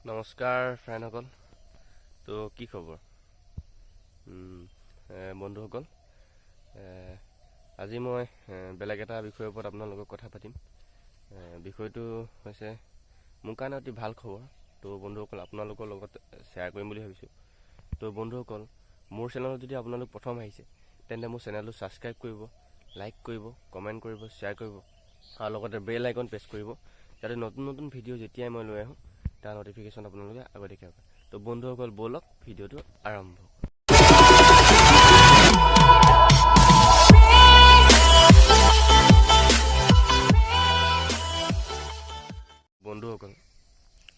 নমস্কাৰ ফ্ৰেণ্ডসকল। তো কি খবৰ বন্ধুসকল? আজি মই বেলেগ এটা বিষয়ৰ ওপৰত আপোনালোকক কথা পাতিম। বিষয়টো হৈছে মোৰ কাৰণে অতি ভাল খবৰ। তো বন্ধুসকল, আপোনালোকৰ লগত শ্বেয়াৰ কৰিম বুলি ভাবিছোঁ। তো বন্ধুসকল, মোৰ চেনেলত যদি আপোনালোক প্ৰথম আহিছে তেন্তে মোৰ চেনেলটো ছাবস্ক্ৰাইব কৰিব, লাইক কৰিব, কমেণ্ট কৰিব, শ্বেয়াৰ কৰিব আৰু লগতে বেল আইকন প্ৰেছ কৰিব, যাতে নতুন নতুন ভিডিঅ' যেতিয়াই মই লৈ আহোঁ তাৰ নটিফিকেশ্যন আপোনালোকে আগতীয়াকৈ পায়। তো বন্ধুসকল, ব'লক ভিডিঅ'টো আৰম্ভ কৰোঁ। বন্ধুসকল,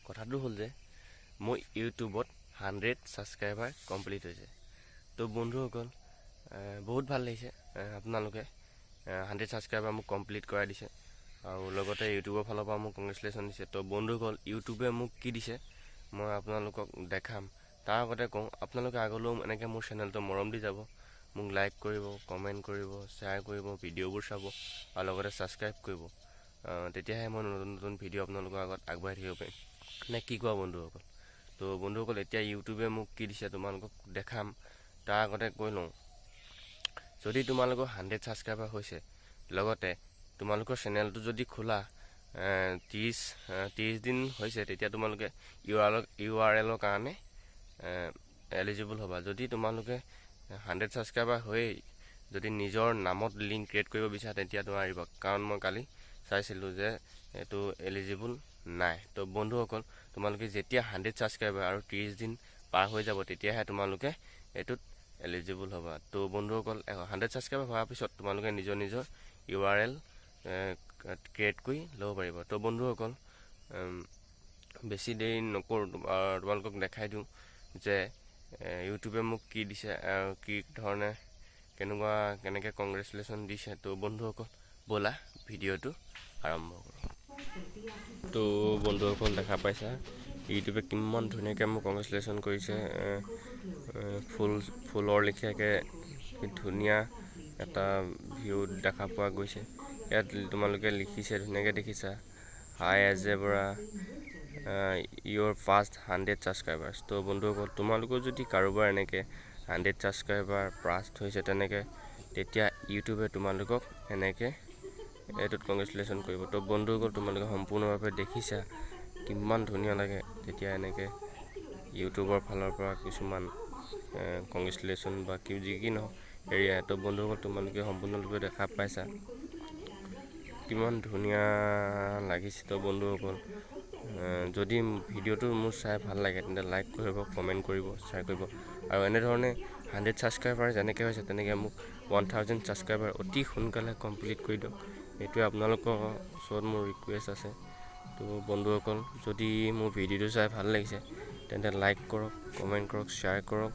কথাটো হ'ল যে মোৰ ইউটিউবত 100 ছাবস্ক্ৰাইবাৰ কমপ্লিট হৈছে। তো বন্ধুসকল, বহুত ভাল লাগিছে। আপোনালোকে 100 ছাবস্ক্ৰাইবাৰ মোক কমপ্লিট কৰাই দিছে আৰু লগতে ইউটিউবৰ ফালৰ পৰা মোক কংগ্ৰেচুলেশ্যন দিছে। তো বন্ধুসকল, ইউটিউবে মোক কি দিছে মই আপোনালোকক দেখাম। তাৰ আগতে কওঁ, আপোনালোকে আগলৈও এনেকৈ মোৰ চেনেলটো মৰম দি যাব, মোক লাইক কৰিব, কমেণ্ট কৰিব, শ্বেয়াৰ কৰিব, ভিডিঅ'বোৰ চাব আৰু লগতে ছাবস্ক্ৰাইব কৰিব। তেতিয়াহে মই নতুন নতুন ভিডিঅ' আপোনালোকৰ আগত আগবঢ়াই থাকিব পাৰিম। নে কি কোৱা বন্ধুসকল? তো বন্ধুসকল, এতিয়া ইউটিউবে মোক কি দিছে তোমালোকক দেখাম। তাৰ আগতে কৈ লওঁ, যদি তোমালোকৰ 100 ছাবস্ক্ৰাইবাৰ হৈছে, লগতে তোমালোকৰ চেনেলটো যদি খোলা 30 দিন হৈছে, তেতিয়া তোমালোকে URL কাৰণে এলিজিবল হ'বা। যদি তোমালোকে 100 ছাবস্ক্ৰাইবাৰ হৈয়ে যদি নিজৰ নামত লিংক ক্ৰিয়েট কৰিব বিচাৰা তেতিয়া নোৱাৰিব, কাৰণ মই কালি চাইছিলোঁ যে এইটো এলিজিবল নাই। তো বন্ধুসকল, তোমালোকে যেতিয়া 100 ছাবস্ক্ৰাইবাৰ আৰু 30 দিন পাৰ হৈ যাব তেতিয়াহে তোমালোকে এইটোত এলিজিবল হ'বা। তো বন্ধুসকল, 100 ছাবস্ক্ৰাইবাৰ হোৱাৰ পিছত তোমালোকে নিজৰ নিজৰ URL ক্ৰিয়েট কৰি ল'ব পাৰিব। তো বন্ধুসকল, বেছি দেৰি নকৰোঁ, তোমালোকক দেখাই দিওঁ যে ইউটিউবে মোক কি দিছে আৰু কি ধৰণে কেনেকৈ কংগ্ৰেচুলেশ্যন দিছে। তো বন্ধুসকল, ব'লা ভিডিঅ'টো আৰম্ভ কৰোঁ। তো বন্ধুসকল, দেখা পাইছা ইউটিউবে কিমান ধুনীয়াকৈ মোক কংগ্ৰেচুলেশ্যন কৰিছে। ফুলৰ লেখীয়াকৈ ধুনীয়া এটা ভিউ দেখা পোৱা গৈছে। ইয়াত তোমালোকে লিখিছে, ধুনীয়াকৈ দেখিছা, হাই এজেবৰা ইয়'ৰ ফাৰ্ষ্ট 100 ছাবস্ক্ৰাইবাৰ্ছ। তো বন্ধুসকল, তোমালোকৰ যদি কাৰোবাৰ এনেকৈ 100 ছাবস্ক্ৰাইবাৰ পাছ হৈছে তেতিয়া ইউটিউবে তোমালোকক এনেকৈ এইটোত কংগ্ৰেচুলেশ্যন কৰিব। তো বন্ধুসকল, তোমালোকে সম্পূৰ্ণভাৱে দেখিছা কিমান ধুনীয়া লাগে তেতিয়া এনেকৈ ইউটিউবৰ ফালৰ পৰা কিছুমান কংগ্ৰেচুলেশ্যন বা যি নহওক এৰিয়া। তো বন্ধুসকল, তোমালোকে সম্পূৰ্ণৰূপে দেখা পাইছা কিমান ধুনীয়া লাগিছে। তো বন্ধুসকল, যদি ভিডিঅ'টো মোৰ চাই ভাল লাগে তেন্তে লাইক কৰিব, কমেণ্ট কৰিব, শ্বেয়াৰ কৰিব আৰু এনেধৰণে 100 ছাবস্ক্ৰাইবাৰ যেনেকৈ হৈছে তেনেকৈ মোক 1000 ছাবস্ক্ৰাইবাৰ অতি সোনকালে কমপ্লিট কৰি দিয়ক। এইটোৱে আপোনালোকৰ ওচৰত মোৰ ৰিকুৱেষ্ট আছে। তো বন্ধুসকল, যদি মোৰ ভিডিঅ'টো চাই ভাল লাগিছে তেন্তে লাইক কৰক, কমেণ্ট কৰক, শ্বেয়াৰ কৰক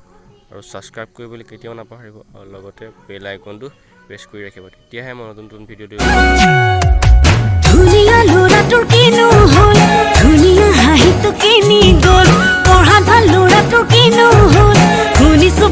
আৰু ছাবস্ক্ৰাইব কৰিবলৈ কেতিয়াও নাপাহৰিব আৰু লগতে বেল আইকনটো প্ৰেছ কৰি ৰাখিব, তেতিয়াহে মই নতুন নতুন ভিডিঅ' দিওঁ। ধুনীয়া ল'ৰাটোৰ কিনো হ'ল, ধুনীয়া হাঁহিটো কিনি গ'ল, পঢ়াত ভাল ল'ৰাটোৰ কিনো হ'ল, শুনিছোঁ